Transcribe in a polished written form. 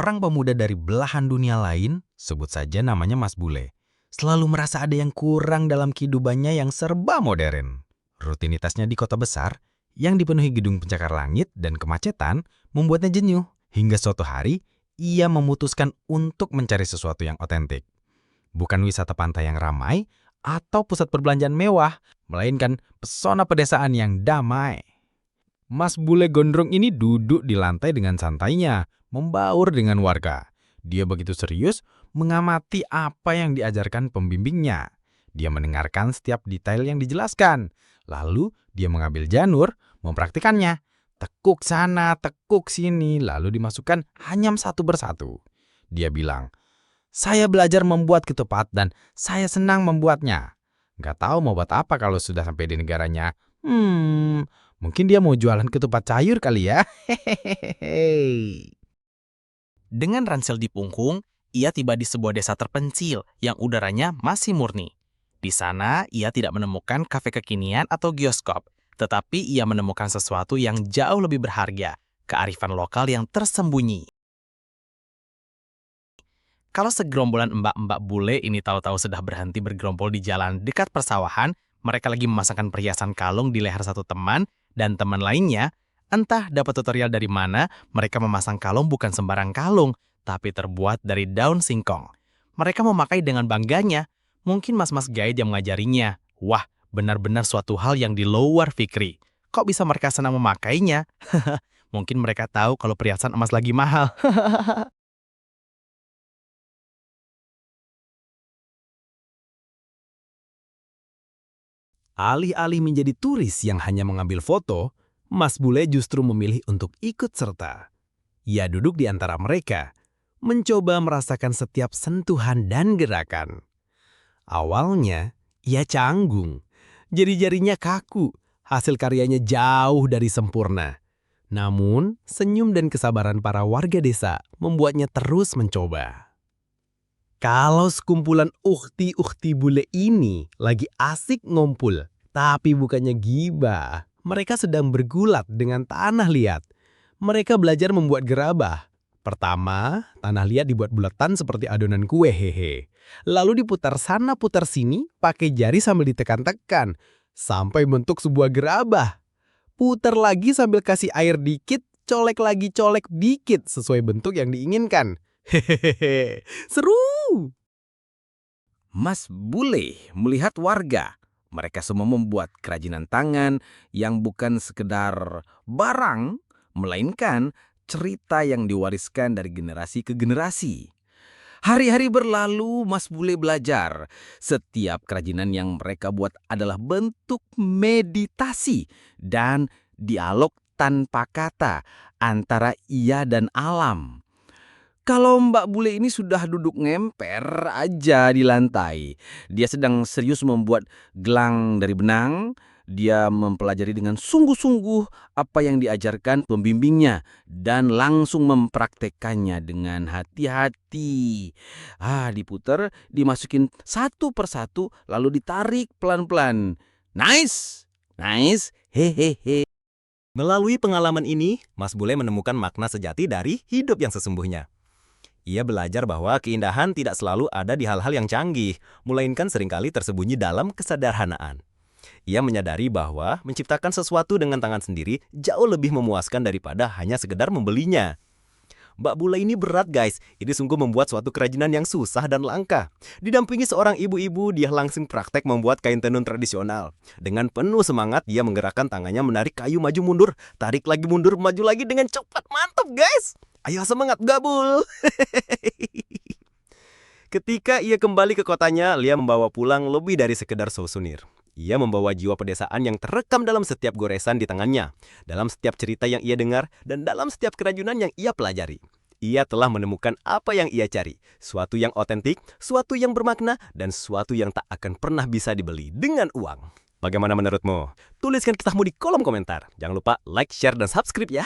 Orang pemuda dari belahan dunia lain, sebut saja namanya Mas Bule, selalu merasa ada yang kurang dalam kehidupannya yang serba modern. Rutinitasnya di kota besar, yang dipenuhi gedung pencakar langit dan kemacetan, membuatnya jenuh. Hingga suatu hari, ia memutuskan untuk mencari sesuatu yang otentik. Bukan wisata pantai yang ramai, atau pusat perbelanjaan mewah, melainkan pesona pedesaan yang damai. Mas Bule Gondrong ini duduk di lantai dengan santainya, membaur dengan warga. Dia begitu serius mengamati apa yang diajarkan pembimbingnya. Dia mendengarkan setiap detail yang dijelaskan. Lalu dia mengambil janur, mempraktikannya. Tekuk sana, tekuk sini, lalu dimasukkan hanyam satu persatu. Dia bilang, "Saya belajar membuat ketupat dan saya senang membuatnya." Gak tahu mau buat apa kalau sudah sampai di negaranya. Mungkin dia mau jualan ketupat sayur kali ya. Hehehe. Dengan ransel di punggung, ia tiba di sebuah desa terpencil yang udaranya masih murni. Di sana, ia tidak menemukan kafe kekinian atau bioskop, tetapi ia menemukan sesuatu yang jauh lebih berharga, kearifan lokal yang tersembunyi. Kalau segerombolan mbak-mbak bule ini tahu-tahu sudah berhenti bergerombol di jalan dekat persawahan, mereka lagi memasangkan perhiasan kalung di leher satu teman, dan teman lainnya, entah dapat tutorial dari mana, mereka memasang kalung bukan sembarang kalung, tapi terbuat dari daun singkong. Mereka memakai dengan bangganya. Mungkin mas-mas guide yang mengajarinya. Wah, benar-benar suatu hal yang di luar fikri. Kok bisa mereka senang memakainya? Mungkin mereka tahu kalau perhiasan emas lagi mahal. Alih-alih menjadi turis yang hanya mengambil foto, Mas Bule justru memilih untuk ikut serta. Ia duduk di antara mereka, mencoba merasakan setiap sentuhan dan gerakan. Awalnya, ia canggung. Jari-jarinya kaku, hasil karyanya jauh dari sempurna. Namun, senyum dan kesabaran para warga desa membuatnya terus mencoba. Kalau sekumpulan ukhti-ukhti bule ini lagi asik ngumpul, tapi bukannya gibah, mereka sedang bergulat dengan tanah liat. Mereka belajar membuat gerabah. Pertama, tanah liat dibuat bulatan seperti adonan kue hehe. Lalu diputar sana putar sini pakai jari sambil ditekan-tekan, sampai bentuk sebuah gerabah. Putar lagi sambil kasih air dikit, colek lagi colek dikit sesuai bentuk yang diinginkan. Hehehe, seru! Mas Bule melihat warga. Mereka semua membuat kerajinan tangan yang bukan sekedar barang, melainkan cerita yang diwariskan dari generasi ke generasi. Hari-hari berlalu, Mas Bule belajar. Setiap kerajinan yang mereka buat adalah bentuk meditasi dan dialog tanpa kata antara ia dan alam. Kalau Mbak Bule ini sudah duduk ngemper aja di lantai. Dia sedang serius membuat gelang dari benang. Dia mempelajari dengan sungguh-sungguh apa yang diajarkan pembimbingnya dan langsung mempraktekannya dengan hati-hati. Diputar, dimasukin satu persatu lalu ditarik pelan-pelan. Nice! Nice! Hehehe. Melalui pengalaman ini, Mas Bule menemukan makna sejati dari hidup yang sesungguhnya. Ia belajar bahwa keindahan tidak selalu ada di hal-hal yang canggih, melainkan seringkali tersembunyi dalam kesederhanaan. Ia menyadari bahwa menciptakan sesuatu dengan tangan sendiri jauh lebih memuaskan daripada hanya sekedar membelinya. Mbak Bule ini berat guys, ini sungguh membuat suatu kerajinan yang susah dan langka. Didampingi seorang ibu-ibu, dia langsung praktek membuat kain tenun tradisional. Dengan penuh semangat, dia menggerakkan tangannya menarik kayu maju mundur, tarik lagi mundur, maju lagi dengan cepat. Mantap guys! Ayo semangat gabul! Ketika ia kembali ke kotanya, Lia membawa pulang lebih dari sekedar souvenir. Ia membawa jiwa pedesaan yang terekam dalam setiap goresan di tangannya, dalam setiap cerita yang ia dengar, dan dalam setiap kerajinan yang ia pelajari. Ia telah menemukan apa yang ia cari, suatu yang otentik, suatu yang bermakna, dan suatu yang tak akan pernah bisa dibeli dengan uang. Bagaimana menurutmu? Tuliskan kisahmu di kolom komentar. Jangan lupa like, share, dan subscribe ya!